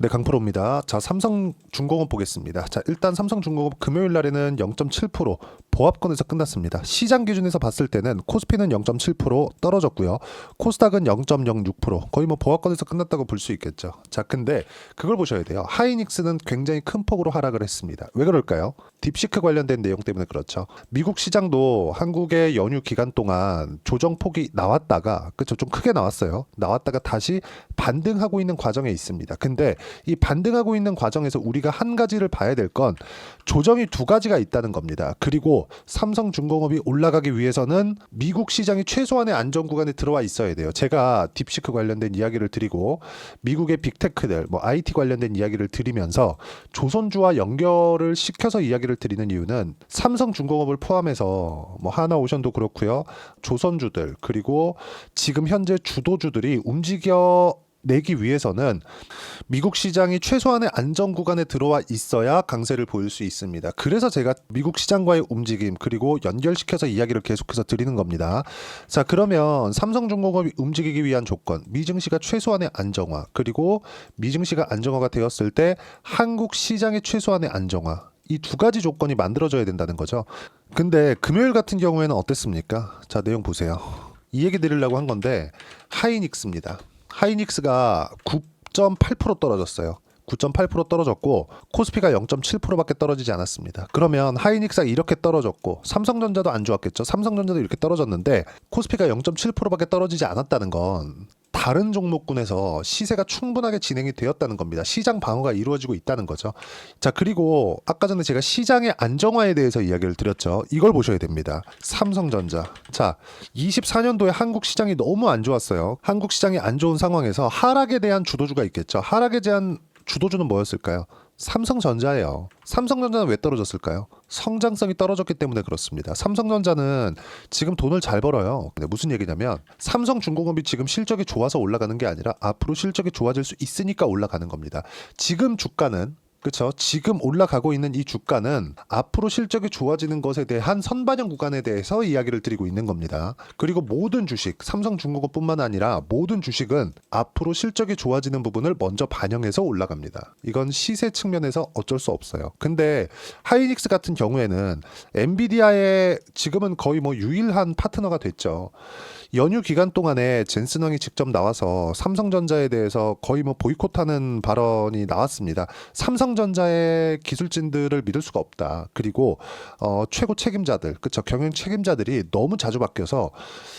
네, 강프로입니다. 자, 삼성중공업 보겠습니다. 자, 일단 삼성중공업 금요일 날에는 0.7% 보합권에서 끝났습니다. 시장 기준에서 봤을 때는 코스피는 0.7% 떨어졌고요. 코스닥은 0.06% 거의 뭐 보합권에서 끝났다고 볼 수 있겠죠. 자, 근데 그걸 보셔야 돼요. 하이닉스는 굉장히 큰 폭으로 하락을 했습니다. 왜 그럴까요? 딥시크 관련된 내용 때문에 그렇죠. 미국 시장도 한국의 연휴 기간 동안 조정폭이 나왔다가 그렇죠. 좀 크게 나왔어요. 나왔다가 다시 반등하고 있는 과정에 있습니다. 근데 이 반등하고 있는 과정에서 우리가 한 가지를 봐야 될 건 조정이 두 가지가 있다는 겁니다. 그리고 삼성중공업이 올라가기 위해서는 미국 시장이 최소한의 안정 구간에 들어와 있어야 돼요. 제가 딥시크 관련된 이야기를 드리고 미국의 빅테크들, 뭐 IT 관련된 이야기를 드리면서 조선주와 연결을 시켜서 이야기를 드리는 이유는 삼성중공업을 포함해서 뭐 하나오션도 그렇고요. 조선주들 그리고 지금 현재 주도주들이 움직여 내기 위해서는 미국 시장이 최소한의 안정 구간에 들어와 있어야 강세를 보일 수 있습니다. 그래서 제가 미국 시장과의 움직임 그리고 연결시켜서 이야기를 계속해서 드리는 겁니다. 자, 그러면 삼성중공업이 움직이기 위한 조건, 미증시가 최소한의 안정화 그리고 미증시가 안정화가 되었을 때 한국 시장의 최소한의 안정화, 이 두 가지 조건이 만들어져야 된다는 거죠. 근데 금요일 같은 경우에는 어땠습니까? 자, 내용 보세요. 이 얘기 드리려고 한 건데 하이닉스입니다. 하이닉스가 9.8% 떨어졌어요. 9.8% 떨어졌고 코스피가 0.7%밖에 떨어지지 않았습니다. 그러면 하이닉스가 이렇게 떨어졌고 삼성전자도 안 좋았겠죠. 삼성전자도 이렇게 떨어졌는데 코스피가 0.7%밖에 떨어지지 않았다는 건 다른 종목군에서 시세가 충분하게 진행이 되었다는 겁니다. 시장 방어가 이루어지고 있다는 거죠. 자, 그리고 아까 전에 제가 시장의 안정화에 대해서 이야기를 드렸죠. 이걸 보셔야 됩니다. 삼성전자. 자, 24년도에 한국 시장이 너무 안 좋았어요. 한국 시장이 안 좋은 상황에서 하락에 대한 주도주가 있겠죠. 하락에 대한 주도주는 뭐였을까요? 삼성전자예요. 삼성전자는 왜 떨어졌을까요? 성장성이 떨어졌기 때문에 그렇습니다. 삼성전자는 지금 돈을 잘 벌어요. 근데 무슨 얘기냐면 삼성중공업이 지금 실적이 좋아서 올라가는 게 아니라 앞으로 실적이 좋아질 수 있으니까 올라가는 겁니다. 지금 주가는 그렇죠. 지금 올라가고 있는 이 주가는 앞으로 실적이 좋아지는 것에 대한 선반영 구간에 대해서 이야기를 드리고 있는 겁니다. 그리고 모든 주식, 삼성중공업뿐만 아니라 모든 주식은 앞으로 실적이 좋아지는 부분을 먼저 반영해서 올라갑니다. 이건 시세 측면에서 어쩔 수 없어요. 근데 하이닉스 같은 경우에는 엔비디아의 지금은 거의 뭐 유일한 파트너가 됐죠. 연휴 기간 동안에 젠슨왕이 직접 나와서 삼성전자에 대해서 거의 뭐 보이콧하는 발언이 나왔습니다. 삼성전자의 기술진들을 믿을 수가 없다. 그리고 최고 책임자들, 그쵸, 경영 책임자들이 너무 자주 바뀌어서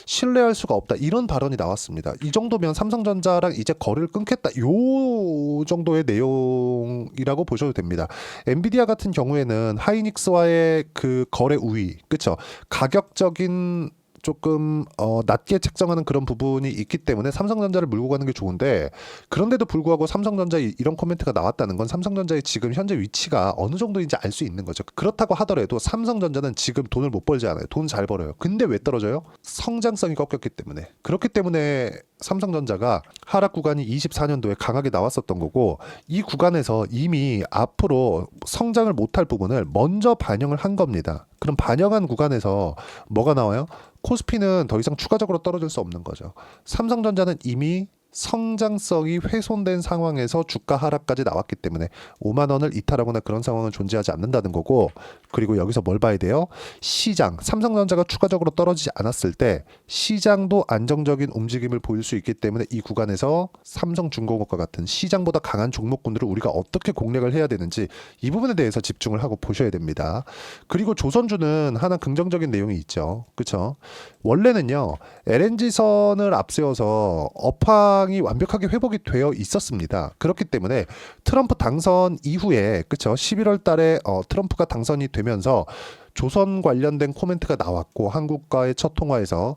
신뢰할 수가 없다. 이런 발언이 나왔습니다. 이 정도면 삼성전자랑 이제 거래를 끊겠다. 요 정도의 내용이라고 보셔도 됩니다. 엔비디아 같은 경우에는 하이닉스와의 그 거래 우위, 그쵸, 가격적인 조금 낮게 책정하는 그런 부분이 있기 때문에 삼성전자를 물고 가는 게 좋은데, 그런데도 불구하고 삼성전자에 이런 코멘트가 나왔다는 건 삼성전자의 지금 현재 위치가 어느 정도인지 알 수 있는 거죠. 그렇다고 하더라도 삼성전자는 지금 돈을 못 벌지 않아요. 돈 잘 벌어요. 근데 왜 떨어져요? 성장성이 꺾였기 때문에. 그렇기 때문에 삼성전자가 하락 구간이 24년도에 강하게 나왔었던 거고, 이 구간에서 이미 앞으로 성장을 못할 부분을 먼저 반영을 한 겁니다. 그럼 반영한 구간에서 뭐가 나와요? 코스피는 더 이상 추가적으로 떨어질 수 없는 거죠. 삼성전자는 이미 성장성이 훼손된 상황에서 주가 하락까지 나왔기 때문에 5만 원을 이탈하거나 그런 상황은 존재하지 않는다는 거고, 그리고 여기서 뭘 봐야 돼요? 시장, 삼성전자가 추가적으로 떨어지지 않았을 때 시장도 안정적인 움직임을 보일 수 있기 때문에 이 구간에서 삼성중공업과 같은 시장보다 강한 종목군들을 우리가 어떻게 공략을 해야 되는지 이 부분에 대해서 집중을 하고 보셔야 됩니다. 그리고 조선주는 하나 긍정적인 내용이 있죠. 그렇죠? 원래는요, LNG선을 앞세워서 업황이 완벽하게 회복이 되어 있었습니다. 그렇기 때문에 트럼프 당선 이후에, 그쵸, 11월 달에 트럼프가 당선이 되면서 조선 관련된 코멘트가 나왔고, 한국과의 첫 통화에서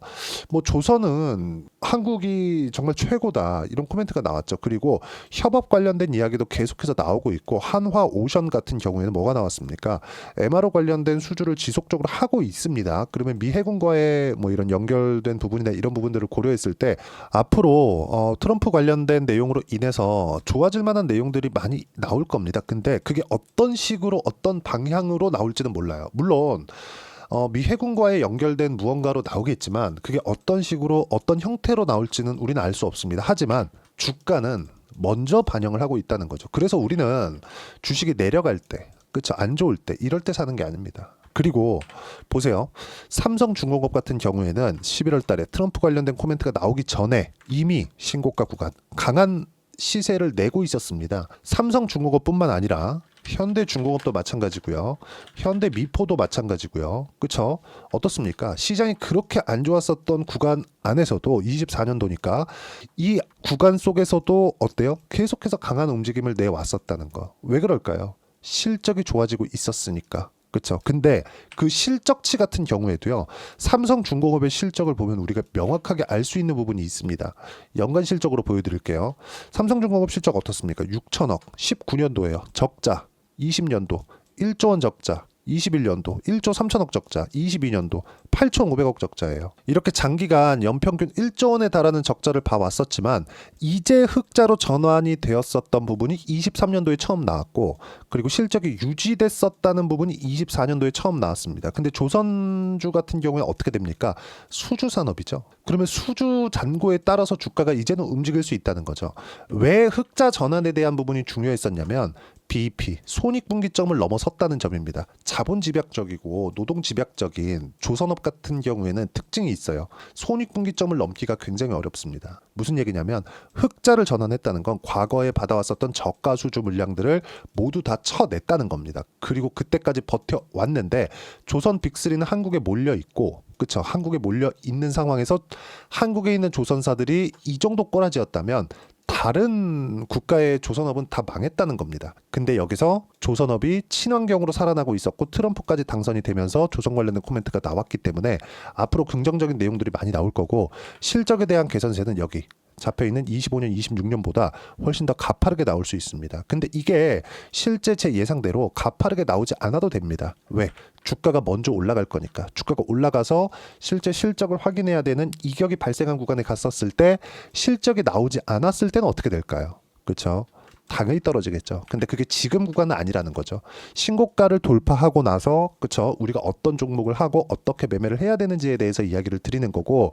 뭐 조선은 한국이 정말 최고다, 이런 코멘트가 나왔죠. 그리고 협업 관련된 이야기도 계속해서 나오고 있고, 한화 오션 같은 경우에는 뭐가 나왔습니까? MRO 관련된 수주를 지속적으로 하고 있습니다. 그러면 미 해군과의 뭐 이런 연결된 부분이나 이런 부분들을 고려했을 때 앞으로 트럼프 관련된 내용으로 인해서 좋아질 만한 내용들이 많이 나올 겁니다. 근데 그게 어떤 식으로 어떤 방향으로 나올지는 몰라요. 물론 미 해군과의 연결된 무언가로 나오겠지만 그게 어떤 식으로 어떤 형태로 나올지는 우리는 알 수 없습니다. 하지만 주가는 먼저 반영을 하고 있다는 거죠. 그래서 우리는 주식이 내려갈 때, 그렇죠? 안 좋을 때, 이럴 때 사는 게 아닙니다. 그리고 보세요. 삼성중공업 같은 경우에는 11월 달에 트럼프 관련된 코멘트가 나오기 전에 이미 신고가 구간 강한 시세를 내고 있었습니다. 삼성중공업뿐만 아니라 현대중공업도 마찬가지고요. 현대미포도 마찬가지고요. 그렇죠? 어떻습니까? 시장이 그렇게 안 좋았었던 구간 안에서도 24년도니까 이 구간 속에서도 어때요? 계속해서 강한 움직임을 내왔었다는 거. 왜 그럴까요? 실적이 좋아지고 있었으니까. 그렇죠. 근데 그 실적치 같은 경우에도요. 삼성중공업의 실적을 보면 우리가 명확하게 알 수 있는 부분이 있습니다. 연간 실적으로 보여드릴게요. 삼성중공업 실적 어떻습니까? 6천억, 19년도에요. 적자, 20년도 1조 원 적자, 21년도 1조 3천억 적자, 22년도 8,500억 적자예요. 이렇게 장기간 연평균 1조 원에 달하는 적자를 봐왔었지만 이제 흑자로 전환이 되었었던 부분이 23년도에 처음 나왔고, 그리고 실적이 유지됐었다는 부분이 24년도에 처음 나왔습니다. 근데 조선주 같은 경우에 어떻게 됩니까? 수주 산업이죠. 그러면 수주 잔고에 따라서 주가가 이제는 움직일 수 있다는 거죠. 왜 흑자 전환에 대한 부분이 중요했었냐면 BEP, 손익분기점을 넘어섰다는 점입니다. 자본집약적이고 노동집약적인 조선업 같은 경우에는 특징이 있어요. 손익분기점을 넘기가 굉장히 어렵습니다. 무슨 얘기냐면 흑자를 전환했다는 건 과거에 받아왔었던 저가 수주 물량들을 모두 다 쳐냈다는 겁니다. 그리고 그때까지 버텨왔는데 조선 빅3는 한국에 몰려있고, 그렇죠. 한국에 몰려 있는 상황에서 한국에 있는 조선사들이 이 정도 꼬라지였다면 다른 국가의 조선업은 다 망했다는 겁니다. 근데 여기서 조선업이 친환경으로 살아나고 있었고 트럼프까지 당선이 되면서 조선 관련된 코멘트가 나왔기 때문에 앞으로 긍정적인 내용들이 많이 나올 거고, 실적에 대한 개선세는 여기 잡혀있는 25년, 26년보다 훨씬 더 가파르게 나올 수 있습니다. 근데 이게 실제 제 예상대로 가파르게 나오지 않아도 됩니다. 왜? 주가가 먼저 올라갈 거니까. 주가가 올라가서 실제 실적을 확인해야 되는 이격이 발생한 구간에 갔었을 때 실적이 나오지 않았을 때는 어떻게 될까요? 그렇죠? 당연히 떨어지겠죠. 근데 그게 지금 구간은 아니라는 거죠. 신고가를 돌파하고 나서, 그쵸, 우리가 어떤 종목을 하고 어떻게 매매를 해야 되는지에 대해서 이야기를 드리는 거고,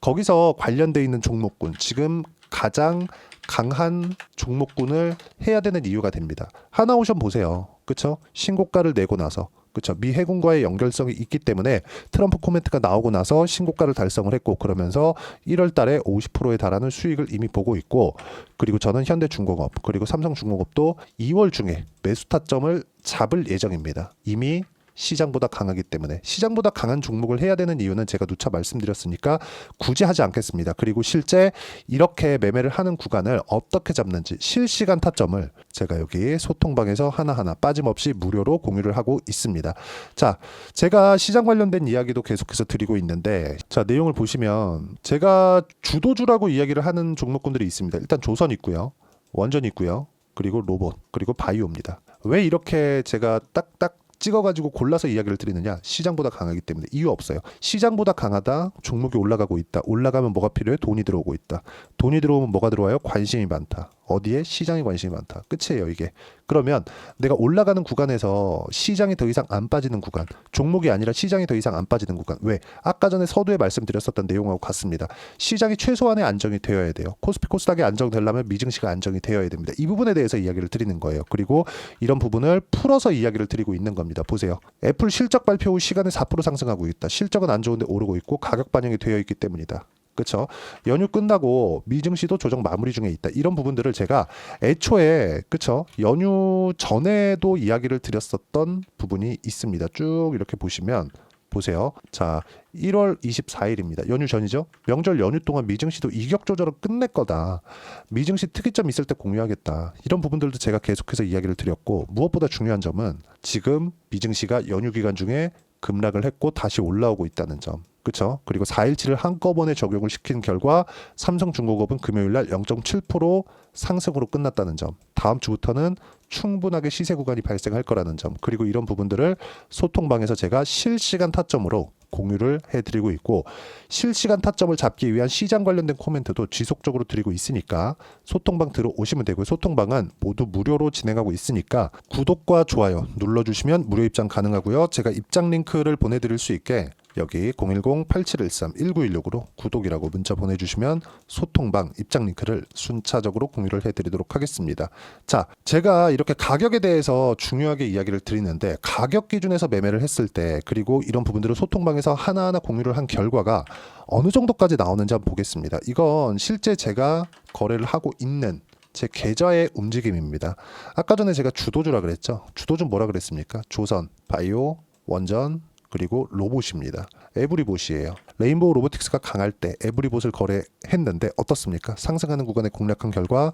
거기서 관련돼 있는 종목군, 지금 가장 강한 종목군을 해야 되는 이유가 됩니다. 하나오션 보세요. 그쵸? 신고가를 내고 나서, 그렇죠. 미 해군과의 연결성이 있기 때문에 트럼프 코멘트가 나오고 나서 신고가를 달성을 했고, 그러면서 1월 달에 50%에 달하는 수익을 이미 보고 있고, 그리고 저는 현대중공업 그리고 삼성중공업도 2월 중에 매수 타점을 잡을 예정입니다. 이미 시장보다 강하기 때문에. 시장보다 강한 종목을 해야 되는 이유는 제가 누차 말씀드렸으니까 굳이 하지 않겠습니다. 그리고 실제 이렇게 매매를 하는 구간을 어떻게 잡는지 실시간 타점을 제가 여기 소통방에서 하나하나 빠짐없이 무료로 공유를 하고 있습니다. 자, 제가 시장 관련된 이야기도 계속해서 드리고 있는데, 자, 내용을 보시면 제가 주도주라고 이야기를 하는 종목군들이 있습니다. 일단 조선 있고요, 원전 있고요, 그리고 로봇, 그리고 바이오입니다. 왜 이렇게 제가 딱딱 찍어가지고 골라서 이야기를 드리느냐? 시장보다 강하기 때문에. 이유 없어요. 시장보다 강하다, 종목이 올라가고 있다. 올라가면 뭐가 필요해? 돈이 들어오고 있다. 돈이 들어오면 뭐가 들어와요? 관심이 많다. 어디에? 시장에 관심이 많다. 끝이에요, 이게. 그러면 내가 올라가는 구간에서 시장이 더 이상 안 빠지는 구간, 종목이 아니라 시장이 더 이상 안 빠지는 구간. 왜? 아까 전에 서두에 말씀드렸었던 내용하고 같습니다. 시장이 최소한의 안정이 되어야 돼요. 코스피 코스닥이 안정되려면 미증시가 안정이 되어야 됩니다. 이 부분에 대해서 이야기를 드리는 거예요. 그리고 이런 부분을 풀어서 이야기를 드리고 있는 겁니다. 보세요. 애플 실적 발표 후 시간에 4% 상승하고 있다. 실적은 안 좋은데 오르고 있고 가격 반영이 되어 있기 때문이다. 그렇죠? 연휴 끝나고 미증시도 조정 마무리 중에 있다. 이런 부분들을 제가 애초에, 그렇죠, 연휴 전에도 이야기를 드렸었던 부분이 있습니다. 쭉 이렇게 보시면 보세요. 자, 1월 24일입니다. 연휴 전이죠? 명절 연휴 동안 미증시도 이격 조절을 끝낼 거다. 미증시 특이점 있을 때 공유하겠다. 이런 부분들도 제가 계속해서 이야기를 드렸고, 무엇보다 중요한 점은 지금 미증시가 연휴 기간 중에 급락을 했고 다시 올라오고 있다는 점. 그렇죠? 그리고 4일치를 한꺼번에 적용을 시킨 결과 삼성중공업은 금요일날 0.7% 상승으로 끝났다는 점. 다음 주부터는 충분하게 시세 구간이 발생할 거라는 점. 그리고 이런 부분들을 소통방에서 제가 실시간 타점으로 공유를 해드리고 있고, 실시간 타점을 잡기 위한 시장 관련된 코멘트도 지속적으로 드리고 있으니까 소통방 들어오시면 되고요. 소통방은 모두 무료로 진행하고 있으니까 구독과 좋아요 눌러주시면 무료 입장 가능하고요. 제가 입장 링크를 보내드릴 수 있게 여기 010-8713-1916으로 구독이라고 문자 보내주시면 소통방 입장 링크를 순차적으로 공유를 해드리도록 하겠습니다. 자, 제가 이렇게 가격에 대해서 중요하게 이야기를 드리는데 가격 기준에서 매매를 했을 때 그리고 이런 부분들을 소통방에서 하나하나 공유를 한 결과가 어느 정도까지 나오는지 한번 보겠습니다. 이건 실제 제가 거래를 하고 있는 제 계좌의 움직임입니다. 아까 전에 제가 주도주라 그랬죠. 주도주 뭐라 그랬습니까? 조선, 바이오, 원전, 그리고 로봇입니다. 에브리봇이에요. 레인보우 로보틱스가 강할 때 에브리봇을 거래했는데 어떻습니까? 상승하는 구간에 공략한 결과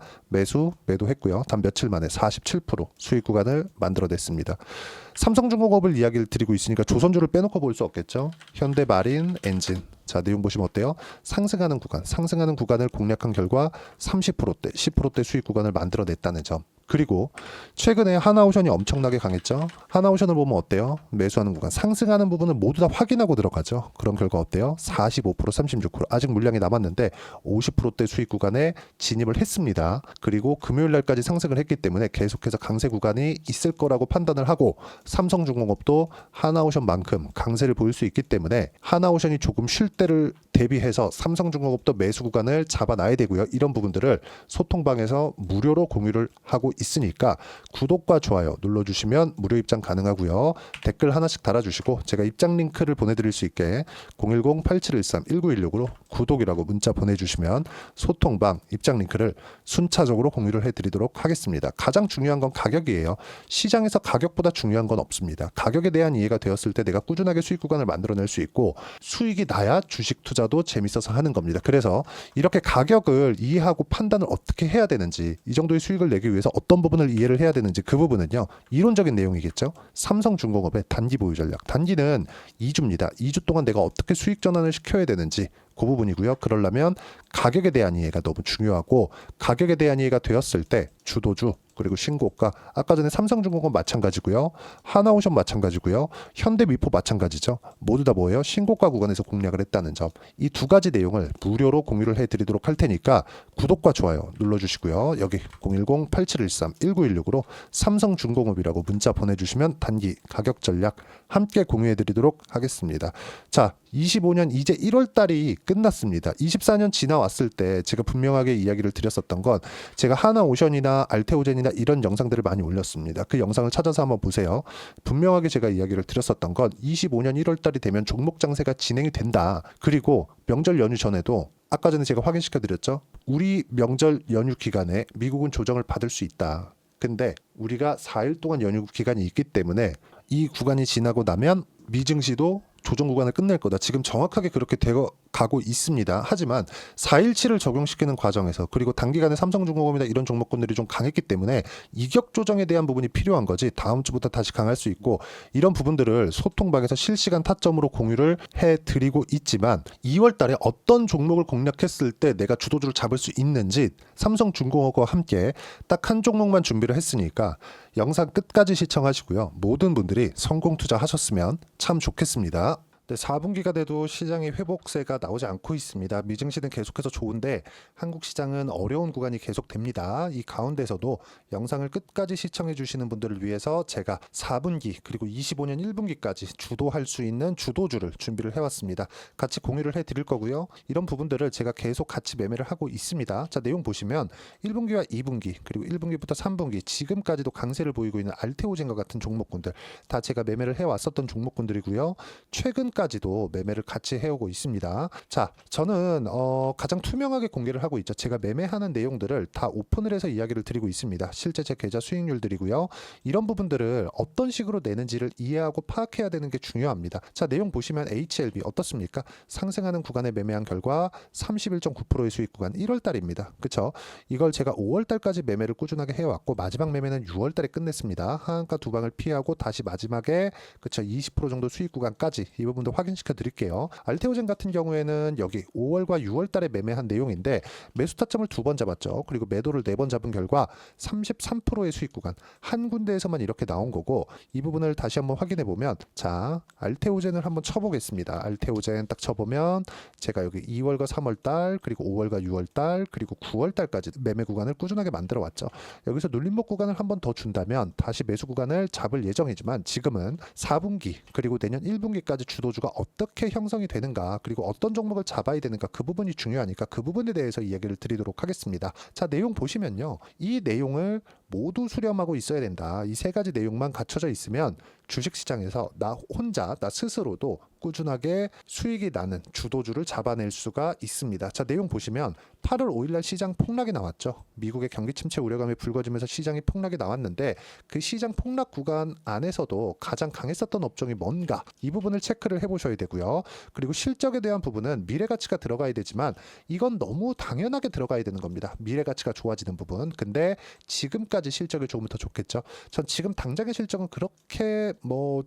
매도했고요. 단 며칠 만에 47% 수익 구간을 만들어냈습니다. 삼성중공업을 이야기를 드리고 있으니까 조선주를 빼놓고 볼 수 없겠죠. 현대마린, 엔진. 자, 내용 보시면 어때요? 상승하는 구간을 공략한 결과 30%대, 10%대 수익 구간을 만들어냈다는 점. 그리고 최근에 하나오션이 엄청나게 강했죠. 하나오션을 보면 어때요? 매수하는 구간, 상승하는 부분을 모두 다 확인하고 들어가죠. 그런 결과 어때요? 45%, 36%. 아직 물량이 남았는데 50%대 수익 구간에 진입을 했습니다. 그리고 금요일 날까지 상승을 했기 때문에 계속해서 강세 구간이 있을 거라고 판단을 하고 삼성중공업도 하나오션만큼 강세를 보일 수 있기 때문에 하나오션이 조금 쉴 때를 대비해서 삼성중공업도 매수 구간을 잡아놔야 되고요. 이런 부분들을 소통방에서 무료로 공유를 하고 있으니까 구독과 좋아요 눌러주시면 무료 입장 가능하고요. 댓글 하나씩 달아주시고 제가 입장 링크를 보내드릴 수 있게 010-8713-1916으로 구독이라고 문자 보내주시면 소통방 입장 링크를 순차적으로 공유를 해드리도록 하겠습니다. 가장 중요한 건 가격이에요. 시장에서 가격보다 중요한 건 없습니다. 가격에 대한 이해가 되었을 때 내가 꾸준하게 수익 구간을 만들어낼 수 있고 수익이 나야 주식 투자도 재밌어서 하는 겁니다. 그래서 이렇게 가격을 이해하고 판단을 어떻게 해야 되는지 이 정도의 수익을 내기 위해서 어떤 부분을 이해를 해야 되는지 그 부분은요. 이론적인 내용이겠죠. 삼성중공업의 단기 보유 전략. 단기는 2주입니다. 2주 동안 내가 어떻게 수익 전환을 시켜야 되는지 그 부분이고요. 그러려면 가격에 대한 이해가 너무 중요하고 가격에 대한 이해가 되었을 때 주도주 그리고 신고가 아까 전에 삼성중공업 마찬가지고요. 하나오션 마찬가지고요. 현대미포 마찬가지죠. 모두 다 뭐예요? 신고가 구간에서 공략을 했다는 점. 이 두 가지 내용을 무료로 공유를 해드리도록 할 테니까 구독과 좋아요 눌러주시고요. 여기 010-8713-1916으로 삼성중공업이라고 문자 보내주시면 단기 가격 전략 함께 공유해드리도록 하겠습니다. 자, 25년 이제 1월 달이 끝났습니다. 24년 지나왔을 때 제가 분명하게 이야기를 드렸었던 건 제가 하나오션이나 알테오젠이나 이런 영상들을 많이 올렸습니다. 그 영상을 찾아서 한번 보세요. 분명하게 제가 이야기를 드렸었던 건 25년 1월 달이 되면 종목 장세가 진행이 된다. 그리고 명절 연휴 전에도 아까 전에 제가 확인시켜 드렸죠. 우리 명절 연휴 기간에 미국은 조정을 받을 수 있다. 근데 우리가 4일 동안 연휴 기간이 있기 때문에 이 구간이 지나고 나면 미증시도 조정 구간을 끝낼 거다. 지금 정확하게 그렇게 되어 가고 있습니다. 하지만 4일치를 적용시키는 과정에서 그리고 단기간에 삼성중공업이나 이런 종목군들이 좀 강했기 때문에 이격 조정에 대한 부분이 필요한 거지 다음 주부터 다시 강할 수 있고 이런 부분들을 소통방에서 실시간 타점으로 공유를 해드리고 있지만 2월 달에 어떤 종목을 공략했을 때 내가 주도주를 잡을 수 있는지 삼성중공업과 함께 딱 한 종목만 준비를 했으니까 영상 끝까지 시청하시고요. 모든 분들이 성공 투자하셨으면 참 좋겠습니다. 네, 4분기가 돼도 시장의 회복세가 나오지 않고 있습니다. 미증시는 계속해서 좋은데 한국 시장은 어려운 구간이 계속됩니다. 이 가운데서도 영상을 끝까지 시청해 주시는 분들을 위해서 제가 4분기 그리고 25년 1분기까지 주도할 수 있는 주도주를 준비를 해왔습니다. 같이 공유를 해드릴 거고요. 이런 부분들을 제가 계속 같이 매매를 하고 있습니다. 자, 내용 보시면 1분기와 2분기 그리고 1분기부터 3분기 지금까지도 강세를 보이고 있는 알테오젠과 같은 종목군들 다 제가 매매를 해왔었던 종목군들이고요. 최근까지도 매매를 같이 해오고 있습니다. 자, 저는 가장 투명하게 공개를 하고 있죠. 제가 매매하는 내용들을 다 오픈을 해서 이야기를 드리고 있습니다. 실제 제 계좌 수익률들이고요. 이런 부분들을 어떤 식으로 내는지를 이해하고 파악해야 되는 게 중요합니다. 자, 내용 보시면 HLB 어떻습니까? 상승하는 구간에 매매한 결과 31.9%의 수익 구간 1월 달입니다. 그렇죠? 이걸 제가 5월 달까지 매매를 꾸준하게 해왔고 마지막 매매는 6월 달에 끝냈습니다. 하한가 두 방을 피하고 다시 마지막에 그렇죠? 20% 정도 수익 구간까지 이 부분도 확인시켜 드릴게요. 알테오젠 같은 경우에는 여기 5월과 6월 달에 매매한 내용인데 매수 타점을 2번 잡았죠. 그리고 매도를 4번 잡은 결과 33%의 수익 구간 한 군데에서만 이렇게 나온 거고 이 부분을 다시 한번 확인해 보면 자, 알테오젠을 한번 쳐보겠습니다. 알테오젠 딱 쳐보면 제가 여기 2월과 3월 달 그리고 5월과 6월 달 그리고 9월 달까지 매매 구간을 꾸준하게 만들어 왔죠. 여기서 눌림목 구간을 한번 더 준다면 다시 매수 구간을 잡을 예정이지만 지금은 4분기 그리고 내년 1분기까지 주도 주도주가 어떻게 형성이 되는가, 그리고 어떤 종목을 잡아야 되는가, 그 부분이 중요하니까 그 부분에 대해서 이야기를 드리도록 하겠습니다. 자, 내용 보시면요. 이 내용을 모두 수렴하고 있어야 된다. 이 세 가지 내용만 갖춰져 있으면 주식시장에서 나 혼자, 나 스스로도 꾸준하게 수익이 나는 주도주를 잡아낼 수가 있습니다. 자, 내용 보시면 8월 5일날 시장 폭락이 나왔죠. 미국의 경기 침체 우려감이 불거지면서 시장이 폭락이 나왔는데 그 시장 폭락 구간 안에서도 가장 강했었던 업종이 뭔가, 이 부분을 체크를 해보셔야 되고요. 그리고 실적에 대한 부분은 미래가치가 들어가야 되지만 이건 너무 당연하게 들어가야 되는 겁니다. 미래가치가 좋아지는 부분. 근데 지금까지 실적이 조금 더 좋겠죠. 전 지금 당장의 실적은 그렇게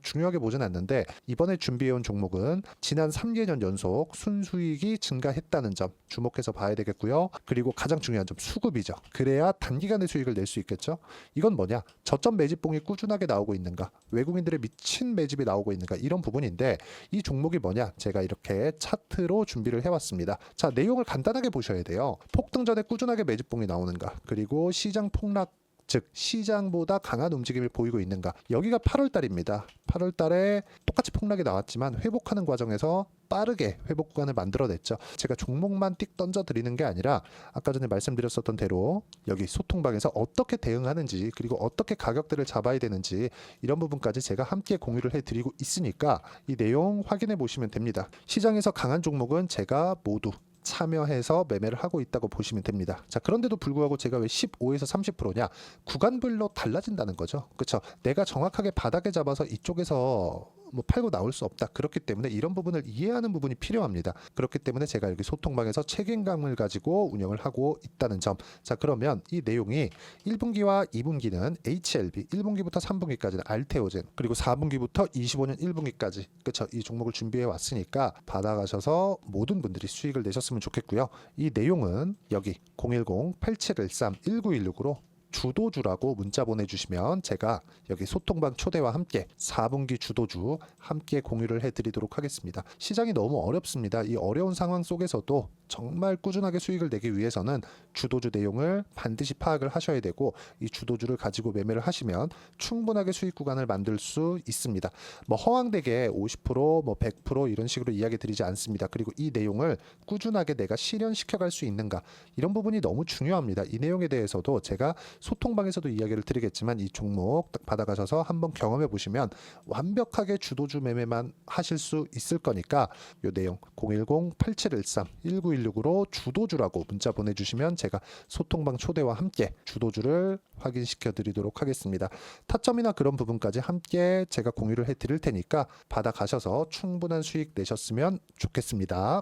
중요하게 보진 않는데, 이번에 준비해온 종목은 지난 3개년 연속 순수익이 증가했다는 점 주목해서 봐야 되겠고요. 그리고 가장 중요한 점, 수급이죠. 그래야 단기간에 수익을 낼 수 있겠죠. 이건 뭐냐? 저점 매집봉이 꾸준하게 나오고 있는가, 외국인들의 미친 매집이 나오고 있는가, 이런 부분인데 이 종목이 뭐냐? 제가 이렇게 차트로 준비를 해왔습니다. 자, 내용을 간단하게 보셔야 돼요. 폭등 전에 꾸준하게 매집봉이 나오는가, 그리고 시장 폭락, 즉 시장보다 강한 움직임을 보이고 있는가. 여기가 8월 달입니다. 8월 달에 똑같이 폭락이 나왔지만 회복하는 과정에서 빠르게 회복 구간을 만들어냈죠. 제가 종목만 띡 던져 드리는 게 아니라 아까 전에 말씀드렸었던 대로 여기 소통방에서 어떻게 대응하는지, 그리고 어떻게 가격대를 잡아야 되는지, 이런 부분까지 제가 함께 공유를 해드리고 있으니까 이 내용 확인해 보시면 됩니다. 시장에서 강한 종목은 제가 모두 참여해서 매매를 하고 있다고 보시면 됩니다. 자, 그런데도 불구하고 제가 왜 15에서 30%냐? 구간별로 달라진다는 거죠. 그렇죠? 내가 정확하게 바닥에 잡아서 이쪽에서 팔고 나올 수 없다. 그렇기 때문에 이런 부분을 이해하는 부분이 필요합니다. 그렇기 때문에 제가 여기 소통방에서 책임감을 가지고 운영을 하고 있다는 점. 자, 그러면 이 내용이 1분기와 2분기는 HLB, 1분기부터 3분기까지는 알테오젠, 그리고 4분기부터 25년 1분기까지, 그렇죠? 이 종목을 준비해 왔으니까 받아가셔서 모든 분들이 수익을 내셨으면 좋겠고요. 이 내용은 여기 010-8713-1916으로 주도주라고 문자 보내주시면 제가 여기 소통방 초대와 함께 4분기 주도주 함께 공유를 해드리도록 하겠습니다. 시장이 너무 어렵습니다. 이 어려운 상황 속에서도 정말 꾸준하게 수익을 내기 위해서는 주도주 내용을 반드시 파악을 하셔야 되고, 이 주도주를 가지고 매매를 하시면 충분하게 수익 구간을 만들 수 있습니다. 허황되게 50%, 100% 이런 식으로 이야기 드리지 않습니다. 그리고 이 내용을 꾸준하게 내가 실현시켜 갈 수 있는가, 이런 부분이 너무 중요합니다. 이 내용에 대해서도 제가 소통방에서도 이야기를 드리겠지만 이 종목 딱 받아가셔서 한번 경험해 보시면 완벽하게 주도주 매매만 하실 수 있을 거니까 이 내용 010-8713-1916으로 주도주라고 문자 보내주시면 제가 소통방 초대와 함께 주도주를 확인시켜 드리도록 하겠습니다. 타점이나 그런 부분까지 함께 제가 공유를 해 드릴 테니까 받아가셔서 충분한 수익 내셨으면 좋겠습니다.